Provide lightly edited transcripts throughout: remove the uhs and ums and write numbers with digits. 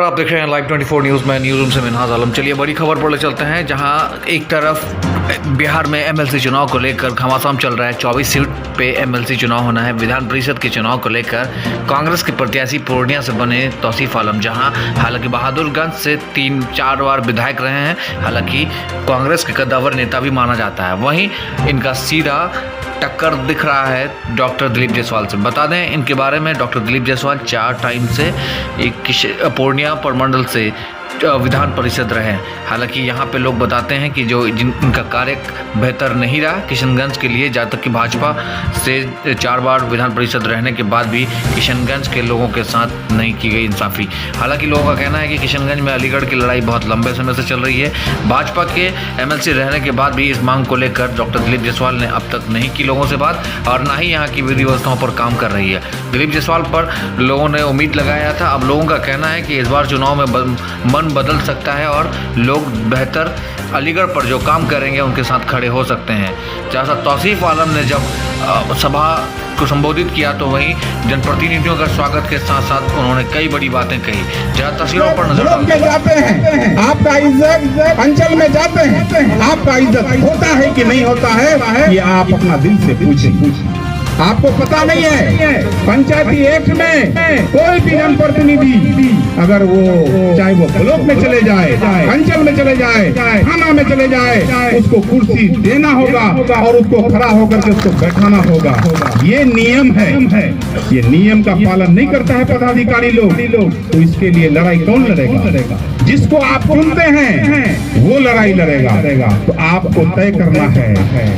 आप देख रहे हैं लाइव 24 न्यूज़ में न्यूज़ रूम से मिनहाज आलम। चलिए बड़ी खबर पर ले चलते हैं, जहां एक तरफ बिहार में एमएलसी चुनाव को लेकर घमासान चल रहा है। 24 सीट पे एमएलसी चुनाव होना है। विधान परिषद के चुनाव को लेकर कांग्रेस के प्रत्याशी पूर्णिया से बने तौसीफ आलम, जहां हालांकि बहादुरगंज से 3-4 बार विधायक रहे हैं। हालांकि कांग्रेस के कद्दावर नेता भी माना जाता है। वहीं इनका सीधा टक्कर दिख रहा है डॉक्टर दिलीप जायसवाल से। बता दें इनके बारे में, डॉक्टर दिलीप जायसवाल 4 टाइम से एक पूर्णिया प्रमंडल से विधान परिषद रहे। हालांकि यहाँ पे लोग बताते हैं कि जो जिनका कार्य बेहतर नहीं रहा किशनगंज के लिए, जहाँ तक कि भाजपा से 4 बार विधान परिषद रहने के बाद भी किशनगंज के लोगों के साथ नहीं की गई इंसाफी। हालांकि लोगों का कहना है कि किशनगंज में अलीगढ़ की लड़ाई बहुत लंबे समय से चल रही है। भाजपा के एमएलसी रहने के बाद भी इस मांग को लेकर डॉक्टर दिलीप जायसवाल ने अब तक नहीं की लोगों से बात, और ना ही यहाँ की विधि व्यवस्थाओं पर काम कर रही है। दिलीप जायसवाल पर लोगों ने उम्मीद लगाया था। अब लोगों का कहना है कि इस बार चुनाव में मन बदल सकता है और लोग बेहतर अलीगढ़ पर जो काम करेंगे उनके साथ खड़े हो सकते हैं। जैसा तौसीफ आलम ने जब सभा को संबोधित किया तो वहीं जनप्रतिनिधियों का स्वागत के साथ साथ उन्होंने कई बड़ी बातें कही। जहाँ तस्वीरों पर नजर जाते हैं, आपका इज्जत अंचल में जाते हैं, आपका इज्जत होता है कि नहीं होता है, ये आप अपना दिल से पूछें। आपको पता नहीं है पंचायती एक्ट में कोई भी जनप्रतिनिधि अगर वो चाहे वो ब्लॉक में चले जाए, अंचल में चले जाए, थाना में चले जाए, उसको कुर्सी देना होगा और उसको खड़ा होकर के उसको बैठाना होगा। ये नियम है। ये नियम का पालन नहीं करता है पदाधिकारी लोग, तो इसके लिए लड़ाई कौन लड़ेगा? जिसको आप चुनते हैं वो लड़ाई लड़ेगा। तो आपको तय करना है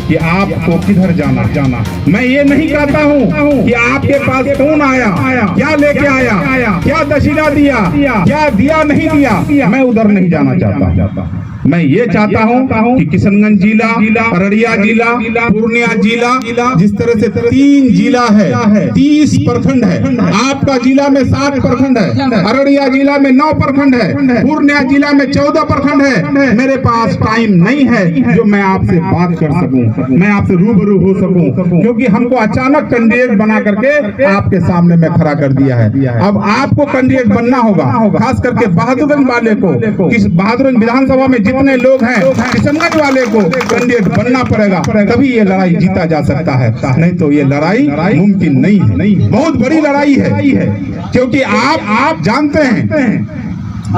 कि आपको किधर जाना। मैं ये नहीं कहता हूँ कि आपके पास कौन आया, क्या लेके आया, क्या दक्षिणा दिया, क्या दिया नहीं दिया, मैं उधर नहीं जाना चाहता। मैं ये चाहता हूँ कि किशनगंज जिला, अररिया जिला, पूर्णिया जिला, जिस तरह से 3 जिला है, 30 प्रखंड है। आपका जिला में 7 प्रखंड है, अररिया जिला में 9 प्रखंड है, पूर्णिया जिला में 14 प्रखंड है। मेरे पास टाइम नहीं है जो मैं आपसे बात कर सकूं, मैं आपसे रूबरू हो सकूं, क्योंकि हमको अचानक कैंडिडेट बना करके आपके सामने में खड़ा कर दिया है। अब आपको कैंडिडेट बनना होगा, खास करके बहादुरगंज वाले को, किस बहादुरगंज विधानसभा में जितने लोग हैं, किशनगंज वाले को कैंडिडेट बनना पड़ेगा, तभी ये लड़ाई जीता जा सकता है। नहीं तो ये लड़ाई मुमकिन नहीं है। बहुत बड़ी लड़ाई है, क्योंकि आप जानते हैं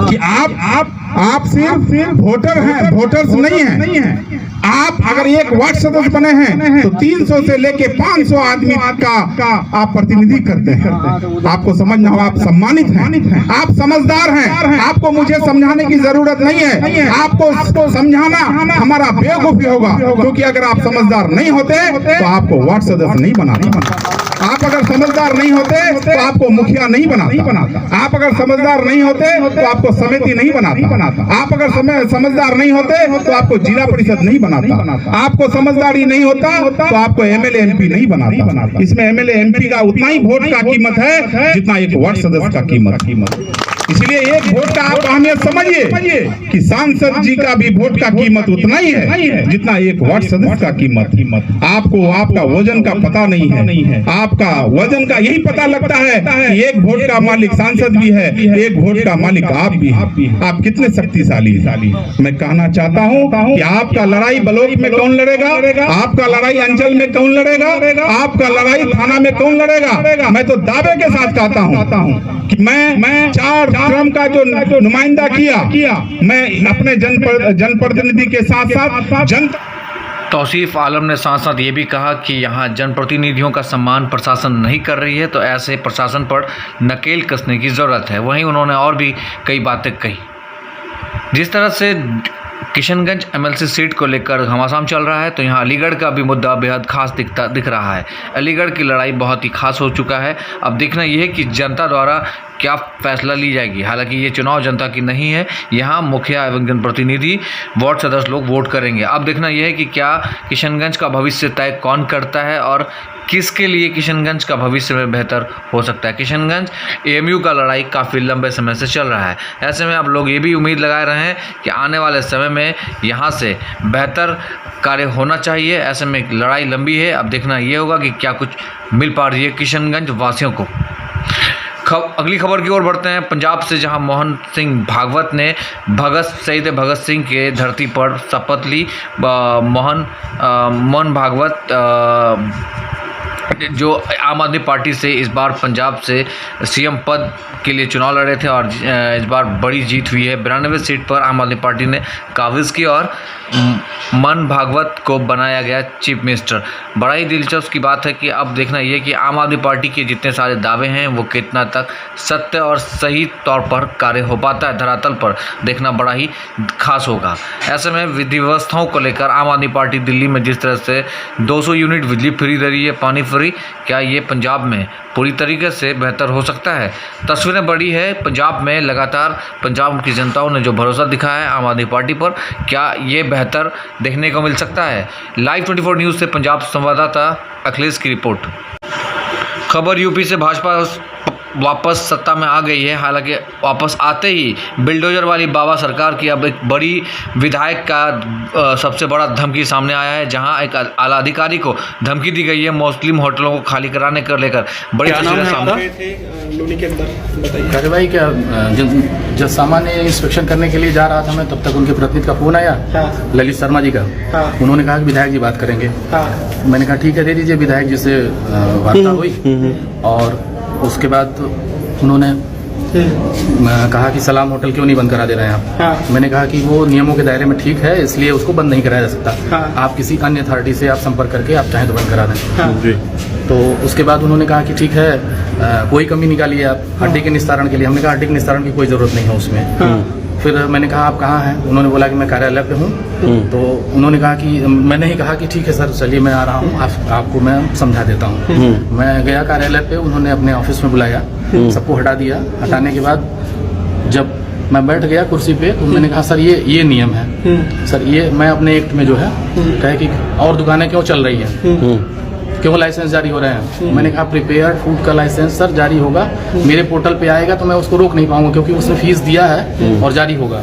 कि आप सिर्फ वोटर हैं, वोटर्स नहीं हैं। आप अगर एक वार्ड सदस्य बने हैं तो 300 से लेके 500 आदमी का आप प्रतिनिधि करते हैं। आपको समझना हो, आप सम्मानित हैं, आप समझदार हैं। आपको मुझे समझाने की जरूरत नहीं है। आपको समझाना हमारा बेवकूफी होगा, क्योंकि अगर आप समझदार नहीं होते तो आपको वार्ड सदस्य नहीं बनाता। आप अगर समझदार नहीं होते तो आपको मुखिया नहीं बनाता। आप अगर समझदार नहीं होते तो आपको समिति नहीं बनाता। आप अगर समझदार नहीं होते तो आपको जिला परिषद नहीं बनाता। आपको समझदारी नहीं होता तो आपको एमएलए एमपी नहीं बनाता। इसमें एमएलए एमपी का उतना ही वोट का कीमत है जितना एक वार्ड सदस्य का कीमत। इसलिए एक वोट का आप अहमियत समझिए कि सांसद जी का भी वोट का कीमत उतना ही है जितना एक वार्ड सदस्य का कीमत। आपको आपका वजन का पता नहीं है। आपका वजन का यही पता लगता है कि एक वोट का मालिक सांसद भी है, एक वोट का मालिक आप भी हैं। आप कितने शक्तिशाली हैं। मैं कहना चाहता हूँ कि आपका लड़ाई ब्लॉक में कौन लड़ेगा, आपका लड़ाई अंचल में कौन लड़ेगा, आपका लड़ाई थाना में कौन लड़ेगा। मैं तो दावे के साथ कहता हूँ कि मैं 4 टर्म का जो नुमाइंदा किया, मैं अपने जनप्रतिनिधि के साथ जनता। तौसीफ आलम ने साथ साथ ये भी कहा कि यहाँ जनप्रतिनिधियों का सम्मान प्रशासन नहीं कर रही है, तो ऐसे प्रशासन पर नकेल कसने की ज़रूरत है। वहीं उन्होंने और भी कई बातें कही। जिस तरह से किशनगंज एमएलसी सीट को लेकर घमासान चल रहा है, तो यहाँ अलीगढ़ का भी मुद्दा बेहद खास दिख रहा है। अलीगढ़ की लड़ाई बहुत ही खास हो चुका है। अब देखना यह है कि जनता द्वारा क्या फैसला ली जाएगी। हालांकि ये चुनाव जनता की नहीं है, यहाँ मुखिया एवं जनप्रतिनिधि वार्ड सदस्य लोग वोट करेंगे। अब देखना यह है कि क्या किशनगंज का भविष्य तय कौन करता है और किसके लिए किशनगंज का भविष्य में बेहतर हो सकता है। किशनगंज एएमयू का लड़ाई काफ़ी लंबे समय से चल रहा है। ऐसे में अब लोग ये भी उम्मीद लगाए रहे हैं कि आने वाले समय में यहाँ से बेहतर कार्य होना चाहिए। ऐसे में लड़ाई लंबी है। अब देखना ये होगा कि क्या कुछ मिल पा रही है किशनगंज वासियों को। अगली खबर की ओर बढ़ते हैं पंजाब से, जहां मोहन सिंह भागवत ने शहीद भगत सिंह के धरती पर शपथ ली। मोहन भागवत जो आम आदमी पार्टी से इस बार पंजाब से सीएम पद के लिए चुनाव लड़े थे और इस बार बड़ी जीत हुई है। 92 सीट पर आम आदमी पार्टी ने काबिज की और मोहन भागवत को बनाया गया चीफ मिनिस्टर। बड़ा ही दिलचस्प की बात है कि अब देखना ये कि आम आदमी पार्टी के जितने सारे दावे हैं वो कितना तक सत्य और सही तौर पर कार्य हो पाता है धरातल पर, देखना बड़ा ही खास होगा। ऐसे में विधि व्यवस्थाओं को लेकर आम आदमी पार्टी दिल्ली में जिस तरह से 200 यूनिट बिजली फ्री दे रही है, पानी फ्री, क्या ये पंजाब में पूरी तरीके से बेहतर हो सकता है? तस्वीरें बड़ी है पंजाब में, लगातार पंजाब की जनताओं ने जो भरोसा दिखाया है आम आदमी पार्टी पर, क्या ये बेहतर देखने को मिल सकता है? लाइव 24 न्यूज़ से पंजाब संवाददाता अखिलेश की रिपोर्ट। खबर यूपी से, भाजपा वापस सत्ता में आ गई है। हालांकि वापस आते ही बिल्डोजर वाली बाबा सरकार की अब एक बड़ी विधायक का सबसे बड़ा धमकी सामने आया है, जहां एक आला अधिकारी को धमकी दी गई है मुस्लिम होटलों को खाली कराने को लेकर। बड़ी तस्वीरें सामने के अंदर बताइए। कार्रवाई क्या, जब सामान्य इंस्पेक्शन करने के लिए जा रहा था मैं, तब तक उनके प्रतिनिधि का फोन आया, ललित शर्मा जी का। उन्होंने कहा कि विधायक जी बात करेंगे। मैंने कहा ठीक है, दे दीजिए। विधायक जी से वार्ता हुई और उसके बाद उन्होंने कहा कि सलाम होटल क्यों नहीं बंद करा दे रहे हैं आप। मैंने कहा कि वो नियमों के दायरे में ठीक है, इसलिए उसको बंद नहीं कराया जा सकता। आप किसी अन्य अथॉरिटी से आप संपर्क करके आप चाहें तो बंद करा दें। तो उसके बाद उन्होंने कहा कि ठीक है, कोई कमी निकालिए आप हड्डी के निस्तारण के लिए। हमने कहा हड्डी के निस्तारण की कोई ज़रूरत नहीं है उसमें। फिर मैंने कहा आप कहाँ हैं? उन्होंने बोला कि मैं कार्यालय पे हूँ। तो उन्होंने कहा कि मैंने ही कहा कि ठीक है सर, चलिए मैं आ रहा हूँ, आपको मैं समझा देता हूँ। मैं गया कार्यालय पे, उन्होंने अपने ऑफिस में बुलाया, सबको हटा दिया। हटाने के बाद जब मैं बैठ गया कुर्सी पे, तो मैंने कहा सर ये नियम है सर, ये मैं अपने एक्ट में जो है कहे कि और दुकानें क्यों चल रही हैं, क्यों लाइसेंस जारी हो रहे हैं। मैंने कहा प्रिपेयर्ड फूड का लाइसेंस सर जारी होगा, मेरे पोर्टल पे आएगा तो मैं उसको रोक नहीं पाऊंगा क्योंकि उसने फीस दिया है और जारी होगा।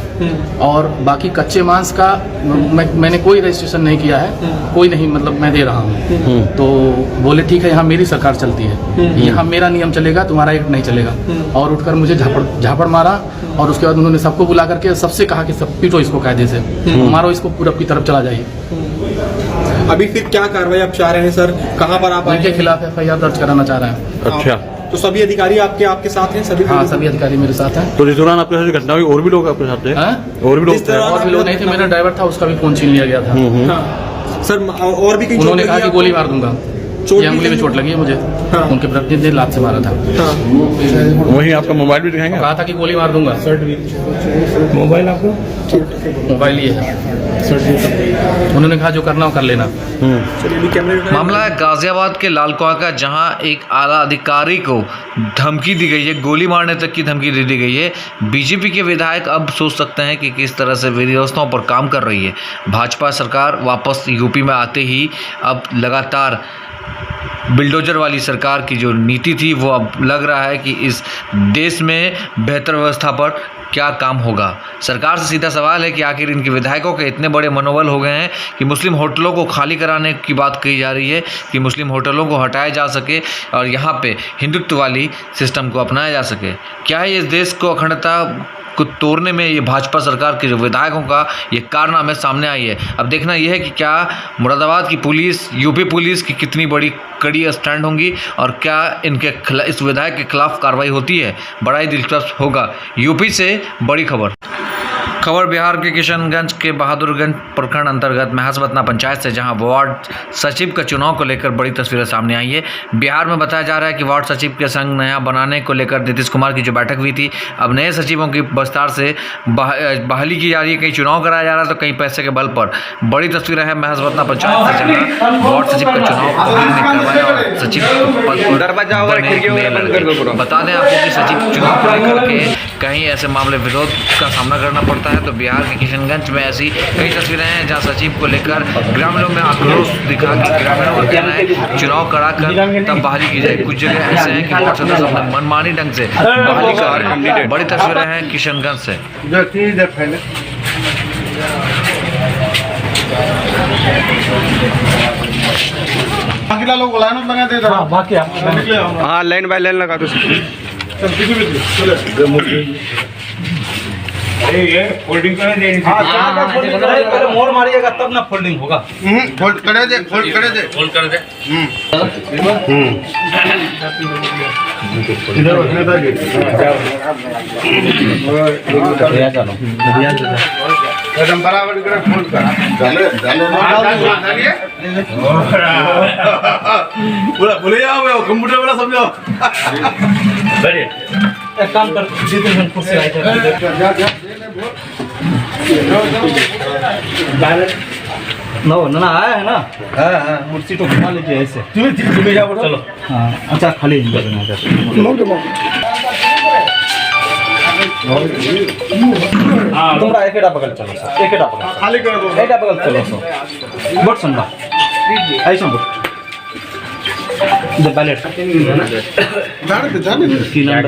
और बाकी कच्चे मांस का मैंने कोई रजिस्ट्रेशन नहीं किया है, कोई नहीं, मतलब मैं दे रहा हूँ। तो बोले ठीक है, यहाँ मेरी सरकार चलती है, यहाँ मेरा नियम चलेगा, तुम्हारा एक्ट नहीं चलेगा। और उठकर मुझे झापड़ मारा और उसके बाद उन्होंने सबको बुला करके सबसे कहा कि सब पीटो इसको कायदे से, मारो इसको, पूरब की तरफ चला जाइए। अभी फिर क्या कार्रवाई आप चाह रहे हैं सर? कहाँ पर आप उनके खिलाफ FIR दर्ज कराना चाह रहे हैं। अच्छा, तो सभी अधिकारी आपके साथ हैं? सभी? हाँ, सभी अधिकारी मेरे साथ हैं। तो जिस दौरान आपके साथ घटना हुई और भी लोग आपके साथ थे? और भी लोग थे? और भी लोग नहीं थे, मेरा ड्राइवर था, उसका भी फोन छीन लिया गया था। सर और भी कहीं उन्होंने कहा कि गोली मार दूंगा, अंगुली में चोट लगी है मुझे। उनके प्रतिनिधि ने लात से मारा था। वहीं आपका मोबाइल भी दिखाएंगे? कहा था कि गोली मार दूंगा। मोबाइल आपको? मोबाइल ये है। उन्होंने कहा जो करना हो कर लेना। मामला है गाजियाबाद के लालकुआं का, जहां एक आला अधिकारी को धमकी दी गई है, गोली मारने तक की धमकी दे दी गई है। बीजेपी के विधायक अब सोच सकते हैं कि किस तरह से विधि व्यवस्थाओं पर काम कर रही है भाजपा सरकार। वापस यूपी में आते ही अब लगातार बिल्डोजर वाली सरकार की जो नीति थी वो अब लग रहा है कि इस देश में बेहतर व्यवस्था पर क्या काम होगा। सरकार से सीधा सवाल है कि आखिर इनके विधायकों के इतने बड़े मनोबल हो गए हैं कि मुस्लिम होटलों को खाली कराने की बात कही जा रही है कि मुस्लिम होटलों को हटाया जा सके और यहाँ पे हिंदुत्व वाली सिस्टम को अपनाया जा सके। क्या है इस देश को अखंडता को तोड़ने में ये भाजपा सरकार के जो विधायकों का ये कारनामे सामने आई है? अब देखना यह है कि क्या मुरादाबाद की पुलिस, यूपी पुलिस की कितनी बड़ी कड़ी स्टैंड होंगी और क्या इनके इस विधायक के खिलाफ कार्रवाई होती है। बड़ा ही दिलचस्प होगा। यूपी से बड़ी खबर बिहार के किशनगंज के बहादुरगंज प्रखंड अंतर्गत महसबतना पंचायत से, जहां वार्ड सचिव का चुनाव को लेकर बड़ी तस्वीरें सामने आई है। बिहार में बताया जा रहा है कि वार्ड सचिव के संग नया बनाने को लेकर नीतीश कुमार की जो बैठक हुई थी, अब नए सचिवों की विस्तार से बहाली की जा रही है। कहीं चुनाव कराया जा रहा है तो कहीं पैसे के बल पर। बड़ी तस्वीरें हैं महसबतना पंचायत से, जहाँ वार्ड सचिव का चुनाव करवाया और सचिव बता दें आपको कि सचिव चुनाव को लेकर के कहीं ऐसे मामले विरोध का सामना करना पड़ता है। तो बिहार के किशनगंज में ऐसी कई तस्वीरें हैं जहां सचिव को लेकर ग्रामीणों में आक्रोश दिखा कि ग्रामीणों का कहना है चुनाव कराकर तब बहाली की जाए। कुछ जगह ऐसे हैं कि वार्ड सदस्य अपने मनमानी ढंग से बहाली कर रहे हैं। बड़ी तस्वीरें हैं किशनगंज से। हाँ, लाइन बाय लाइन लगा दो। पहले मोड़ मारिएगा तब ना फोल्डिंग होगा। फोल्ड करे दे। एकदम बराबर करे फोल्ड कर। पूरा भूले जाओ कंप्यूटर वाला समझो। एक काम कर कुर्सी ना आया है ना। कुर्सी तो घुमा लीजिए ऐसे। तुम्हें जाओ चलो। हाँ अच्छा खाली तुमरा एक बगल चलो सर। एक बगल खाली कर दो। एक बगल चलो सर। बोट सुन बा ऐसा बोट द बैलेट जाने दे।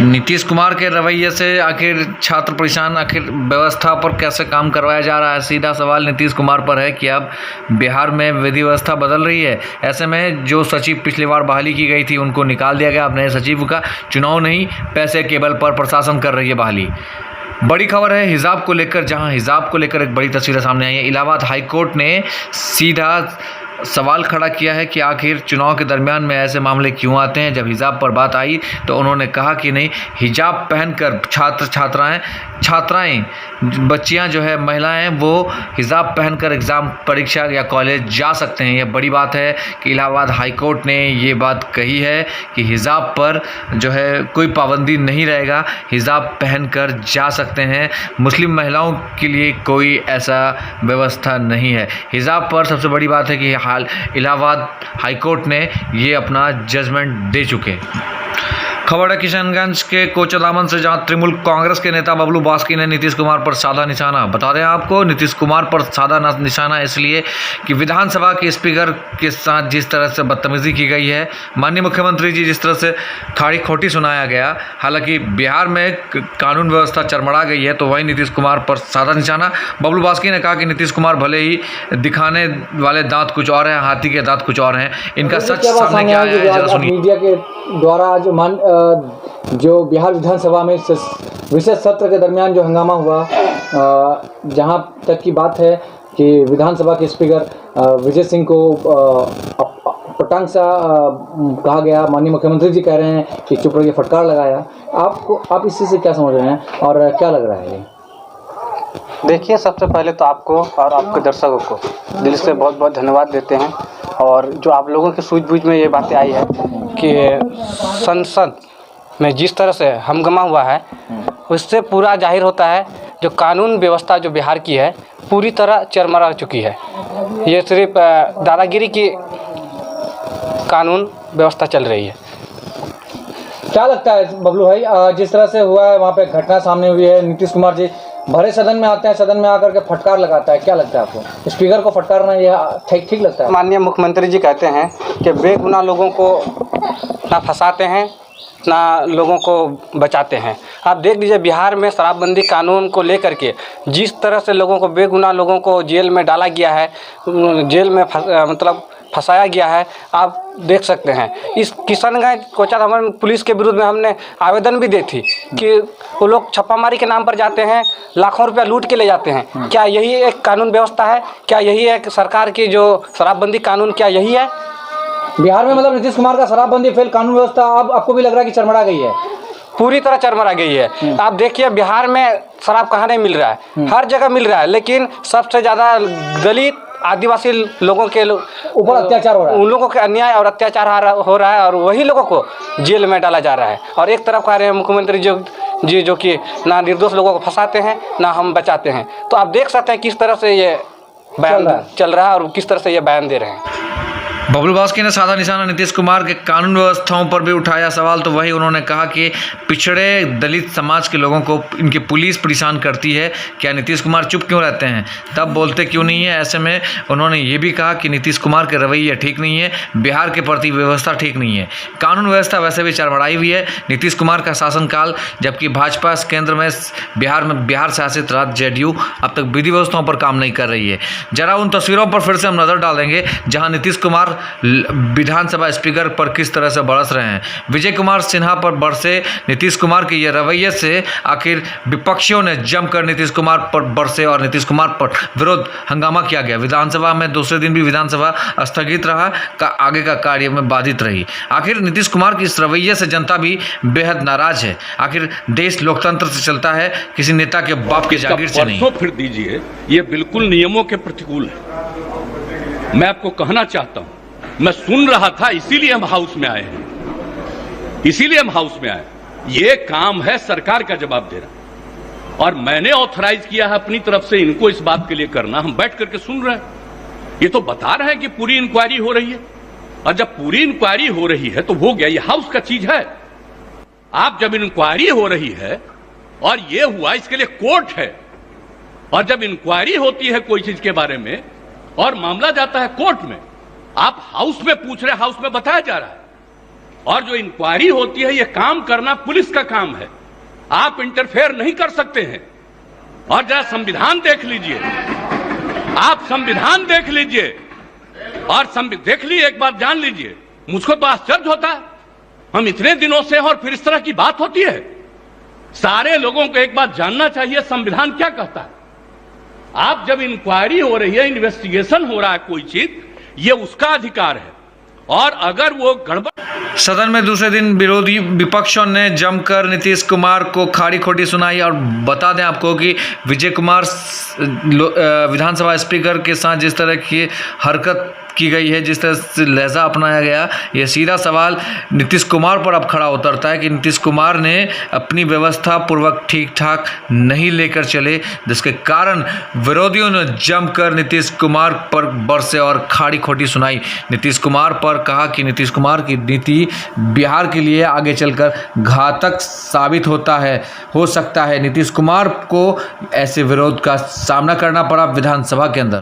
नीतीश कुमार के रवैये से आखिर छात्र परेशान, आखिर व्यवस्था पर कैसे काम करवाया जा रहा है। सीधा सवाल नीतीश कुमार पर है कि अब बिहार में विधि व्यवस्था बदल रही है। ऐसे में जो सचिव पिछली बार बहाली की गई थी उनको निकाल दिया गया। अब नए सचिव का चुनाव नहीं, पैसे केवल पर प्रशासन कर रही है बहाली। बड़ी खबर है हिजाब को लेकर, जहां हिजाब को लेकर एक बड़ी तस्वीरें सामने आई है। इलाहाबाद हाईकोर्ट ने सीधा सवाल खड़ा किया है कि आखिर चुनाव के दरमियान में ऐसे मामले क्यों आते हैं। जब हिजाब पर बात आई तो उन्होंने कहा कि नहीं, हिजाब पहनकर छात्राएं बच्चियां जो है महिलाएं वो हिजाब पहनकर एग्ज़ाम परीक्षा या कॉलेज जा सकते हैं। यह बड़ी बात है कि इलाहाबाद हाईकोर्ट ने ये बात कही है कि हिजाब पर जो है कोई पाबंदी नहीं रहेगा, हिजाब पहनकर जा सकते हैं। मुस्लिम महिलाओं के लिए कोई ऐसा व्यवस्था नहीं है। हिजाब पर सबसे बड़ी बात है कि हाल इलाहाबाद हाईकोर्ट ने ये अपना जजमेंट दे चुके। खबर है किशनगंज के कोचादामन से, जहां तृणमूल कांग्रेस के नेता बबलू बास्की ने नीतीश कुमार पर साधा निशाना। बता दें आपको, नीतीश कुमार पर साधा निशाना इसलिए कि विधानसभा के स्पीकर के साथ जिस तरह से बदतमीजी की गई है, माननीय मुख्यमंत्री जी जिस तरह से खाड़ी खोटी सुनाया गया। हालांकि बिहार में कानून व्यवस्था चरमरा गई है, तो वहीं नीतीश कुमार पर साधा निशाना। बबलू बास्की ने कहा कि नीतीश कुमार भले ही दिखाने वाले दांत कुछ और हैं, हाथी के दांत कुछ और हैं, इनका सच सामने क्या है जरा सुनिए। मीडिया के द्वारा जो बिहार विधानसभा में विशेष सत्र के दरमियान जो हंगामा हुआ, जहां तक की बात है कि विधानसभा के स्पीकर विजय सिंह को पटांग सा कहा गया, माननीय मुख्यमंत्री जी कह रहे हैं कि चुप रहिए, फटकार लगाया। आप इस चीज़ से क्या समझ रहे हैं और क्या लग रहा है? देखिए, सबसे पहले तो आपको और आपके दर्शकों को दिल से बहुत बहुत धन्यवाद देते हैं। और जो आप लोगों की सूझबूझ में ये बातें आई है कि संसद में जिस तरह से हंगामा हुआ है, उससे पूरा जाहिर होता है जो कानून व्यवस्था जो बिहार की है पूरी तरह चरमरा चुकी है। ये सिर्फ दादागिरी की कानून व्यवस्था चल रही है। क्या लगता है बबलू भाई, जिस तरह से हुआ है वहाँ पे घटना सामने हुई है, नीतीश कुमार जी भरे सदन में आते हैं, सदन में आकर के फटकार लगाता है, क्या लगता है आपको? स्पीकर को फटकारना ये ठीक लगता है? माननीय मुख्यमंत्री जी कहते हैं कि बेगुनाह लोगों को ना फंसाते हैं ना लोगों को बचाते हैं। आप देख लीजिए, बिहार में शराबबंदी कानून को लेकर के जिस तरह से लोगों को बेगुनाह लोगों को जेल में डाला गया है, जेल में फंसाया गया है, आप देख सकते हैं। इस किशनगंज कोचाधामन पुलिस के विरुद्ध में हमने आवेदन भी दी थी कि वो लोग छापामारी के नाम पर जाते हैं, लाखों रुपया लूट के ले जाते हैं। क्या यही एक कानून व्यवस्था है? क्या यही एक सरकार की जो शराबबंदी कानून, क्या यही है? बिहार में मतलब नीतीश कुमार का शराबबंदी फेल कानून व्यवस्था अब आपको भी लग रहा है कि चरमरा गई है? पूरी तरह चरमरा गई है। आप देखिए, बिहार में शराब कहाँ नहीं मिल रहा है, हर जगह मिल रहा है, लेकिन सबसे ज़्यादा दलित आदिवासी लोगों के ऊपर अत्याचार हो रहा है। उन लोगों के अन्याय और अत्याचार हो रहा है और वही लोगों को जेल में डाला जा रहा है। और एक तरफ कह रहे हैं मुख्यमंत्री जी जो कि ना निर्दोष लोगों को फंसाते हैं ना हम बचाते हैं। तो आप देख सकते हैं किस तरह से ये बयान चल रहा है और किस तरह से ये बयान दे रहे हैं। बबलू बास्की ने साधा निशाना नीतीश कुमार के कानून व्यवस्थाओं पर भी उठाया सवाल। तो वही उन्होंने कहा कि पिछड़े दलित समाज के लोगों को इनकी पुलिस परेशान करती है, क्या नीतीश कुमार चुप क्यों रहते हैं, तब बोलते क्यों नहीं है। ऐसे में उन्होंने ये भी कहा कि नीतीश कुमार के रवैये ठीक नहीं है, बिहार के प्रति व्यवस्था ठीक नहीं है, कानून व्यवस्था वैसे भी चरमराई हुई है। नीतीश कुमार का शासनकाल, जबकि भाजपा केंद्र में बिहार शासित राज्य जेडीयू अब तक विधि व्यवस्थाओं पर काम नहीं कर रही है। जरा उन तस्वीरों पर फिर से हम नज़र डालेंगे जहाँ नीतीश कुमार और विधानसभा स्पीकर पर किस तरह से बरस रहे हैं। विजय कुमार सिन्हा पर बरसे नीतीश कुमार के ये रवैये से आखिर विपक्षियों ने जमकर नीतीश कुमार पर बरसे और नीतीश कुमार पर विरोध हंगामा किया गया। विधानसभा में दूसरे दिन भी विधानसभा स्थगित रहा, आगे का कार्य में बाधित रही। आखिर नीतीश कुमार की इस रवैये से जनता भी बेहद नाराज है। आखिर देश लोकतंत्र से चलता है, किसी नेता के बाप के जागीर से नहीं। फिर दीजिए, ये बिल्कुल नियमों के प्रतिकूल है। मैं आपको कहना चाहता हूं, मैं सुन रहा था, इसीलिए हम हाउस में आए हैं, इसीलिए हम हाउस में आए। ये काम है सरकार का जवाब देना, और मैंने ऑथराइज किया है अपनी तरफ से इनको इस बात के लिए करना। हम बैठ करके सुन रहे हैं, ये तो बता रहे हैं कि पूरी इंक्वायरी हो रही है, और जब पूरी इंक्वायरी हो रही है तो हो गया, ये हाउस का चीज है। आप जब इंक्वायरी हो रही है और ये हुआ, इसके लिए कोर्ट है, और जब इंक्वायरी होती है कोई चीज के बारे में और मामला जाता है कोर्ट में, आप हाउस में पूछ रहे, हाउस में बताया जा रहा है, और जो इंक्वायरी होती है ये काम करना पुलिस का काम है, आप इंटरफेयर नहीं कर सकते हैं। और जरा संविधान देख लीजिए, आप संविधान देख लीजिए, और देख लीजिए, एक बात जान लीजिए, मुझको तो आश्चर्य होता है, हम इतने दिनों से और फिर इस तरह की बात होती है। सारे लोगों को एक बात जानना चाहिए, संविधान क्या कहता है। आप जब इंक्वायरी हो रही है, इन्वेस्टिगेशन हो रहा है कोई चीज, ये उसका अधिकार है, और अगर वो गड़बड़। सदन में दूसरे दिन विरोधी विपक्षों ने जमकर नीतीश कुमार को खाड़ी खोटी सुनाई। और बता दें आपको कि विजय कुमार विधानसभा स्पीकर के साथ जिस तरह की हरकत की गई है, जिस तरह से लहजा अपनाया गया, यह सीधा सवाल नीतीश कुमार पर अब खड़ा उतरता है कि नीतीश कुमार ने अपनी व्यवस्था पूर्वक ठीक ठाक नहीं लेकर चले, जिसके कारण विरोधियों ने जमकर नीतीश कुमार पर बरसे और खाड़ी खोटी सुनाई। नीतीश कुमार पर कहा कि नीतीश कुमार की नीति बिहार के लिए आगे चलकर घातक साबित हो सकता है। नीतीश कुमार को ऐसे विरोध का सामना करना पड़ा विधानसभा के अंदर।